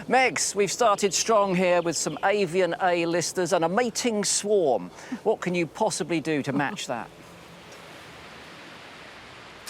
Megs, we've started strong here with some avian A-listers and a mating swarm. What can you possibly do to match that?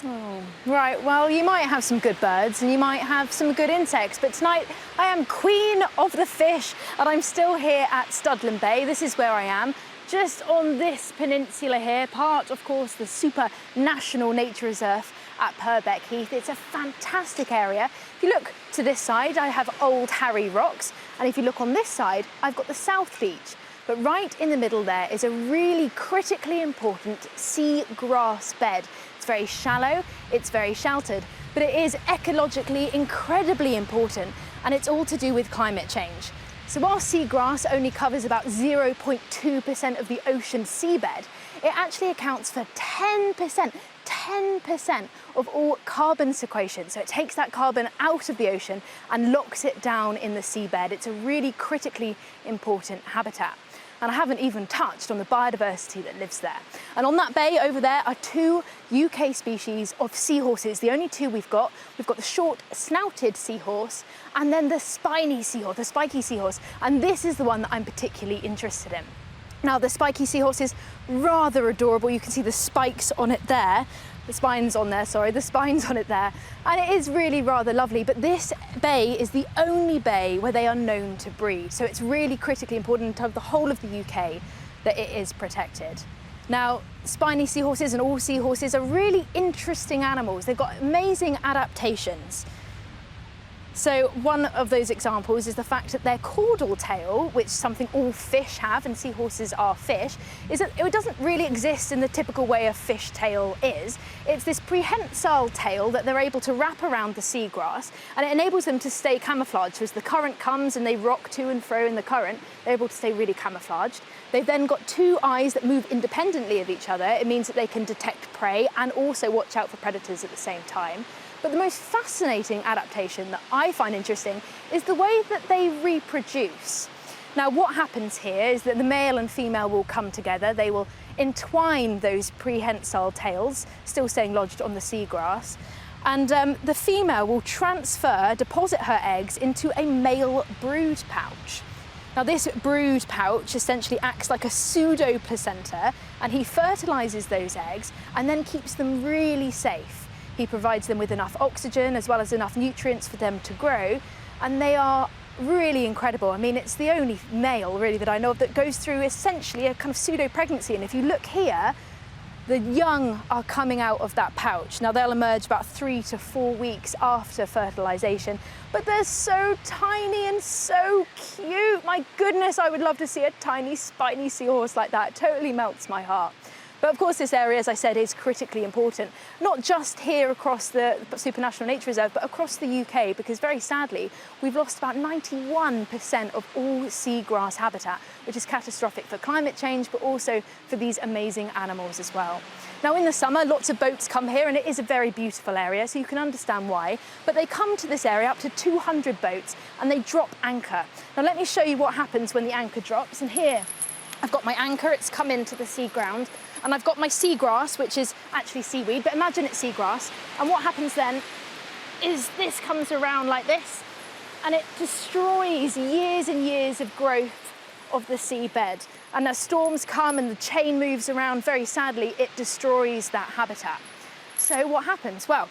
Oh, right, well, you might have some good birds and you might have some good insects, but tonight I am queen of the fish and I'm still here at Studland Bay. This is where I am, just on this peninsula here, part, of course, the super national nature reserve at Purbeck Heath. It's a fantastic area. If you look to this side, I have Old Harry Rocks, and if you look on this side, I've got the South Beach. But right in the middle there is a really critically important seagrass bed. It's very shallow, it's very sheltered, but it is ecologically incredibly important, and it's all to do with climate change. So while seagrass only covers about 0.2% of the ocean seabed, it actually accounts for 10% of all carbon sequestration. So it takes that carbon out of the ocean and locks it down in the seabed. It's a really critically important habitat. And I haven't even touched on the biodiversity that lives there. And on that bay over there are two UK species of seahorses, the only two we've got. We've got the short-snouted seahorse and then the spiny seahorse, the spiky seahorse. And this is the one that I'm particularly interested in. Now, the spiky seahorse is rather adorable. You can see the spikes on it there. The spines on there, sorry, the spines on it there. And it is really rather lovely, but this bay is the only bay where they are known to breed. So it's really critically important of the whole of the UK that it is protected. Now, spiny seahorses and all seahorses are really interesting animals. They've got amazing adaptations. So one of those examples is the fact that their caudal tail, which is something all fish have, and seahorses are fish, is that it doesn't really exist in the typical way a fish tail is. It's this prehensile tail that they're able to wrap around the seagrass, and it enables them to stay camouflaged. So as the current comes and they rock to and fro in the current, they're able to stay really camouflaged. They've then got two eyes that move independently of each other. It means that they can detect prey and also watch out for predators at the same time. But the most fascinating adaptation that I find interesting is the way that they reproduce. Now, what happens here is that the male and female will come together. They will entwine those prehensile tails, still staying lodged on the seagrass. And the female will deposit her eggs into a male brood pouch. Now, this brood pouch essentially acts like a pseudo placenta, and he fertilizes those eggs and then keeps them really safe. He provides them with enough oxygen as well as enough nutrients for them to grow, and they are really incredible. I mean, it's the only male really that I know of that goes through essentially a kind of pseudo pregnancy, and if you look here, the young are coming out of that pouch. Now, they'll emerge about 3 to 4 weeks after fertilization, but they're so tiny and so cute. My goodness, I would love to see a tiny spiny seahorse like that. It totally melts my heart. But of course, this area, as I said, is critically important, not just here across the Supranational Nature Reserve, but across the UK, because very sadly, we've lost about 91% of all seagrass habitat, which is catastrophic for climate change, but also for these amazing animals as well. Now, in the summer, lots of boats come here, and it is a very beautiful area, so you can understand why. But they come to this area, up to 200 boats, and they drop anchor. Now, let me show you what happens when the anchor drops. And here, I've got my anchor, it's come into the sea ground. And I've got my seagrass, which is actually seaweed, but imagine it's seagrass. And what happens then is this comes around like this, and it destroys years and years of growth of the seabed. And as storms come and the chain moves around, very sadly, it destroys that habitat. So what happens? Well,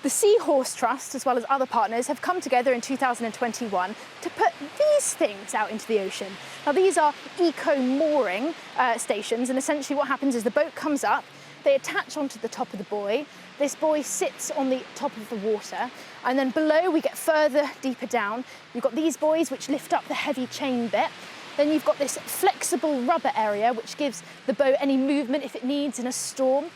the Seahorse Trust, as well as other partners, have come together in 2021 to put these things out into the ocean. Now, these are EcoMooring stations, and essentially what happens is the boat comes up, they attach onto the top of the buoy, this buoy sits on the top of the water, and then below we get further, deeper down, you've got these buoys which lift up the heavy chain bit, then you've got this flexible rubber area which gives the boat any movement if it needs in a storm,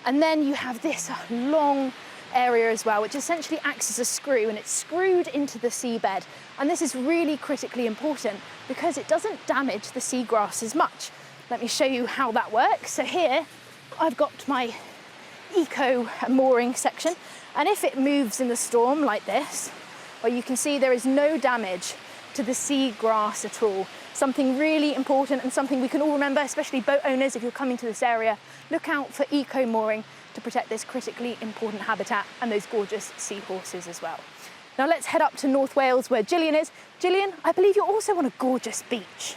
and then you have this long area as well, which essentially acts as a screw, and it's screwed into the seabed. And this is really critically important because it doesn't damage the seagrass as much. Let me show you how that works. So here I've got my EcoMooring section, and if it moves in the storm like this, well, you can see there is no damage to the seagrass at all. Something really important and something we can all remember, especially boat owners, if you're coming to this area, look out for EcoMooring to protect this critically important habitat and those gorgeous seahorses as well. Now let's head up to North Wales where Gillian is. Gillian, I believe you're also on a gorgeous beach.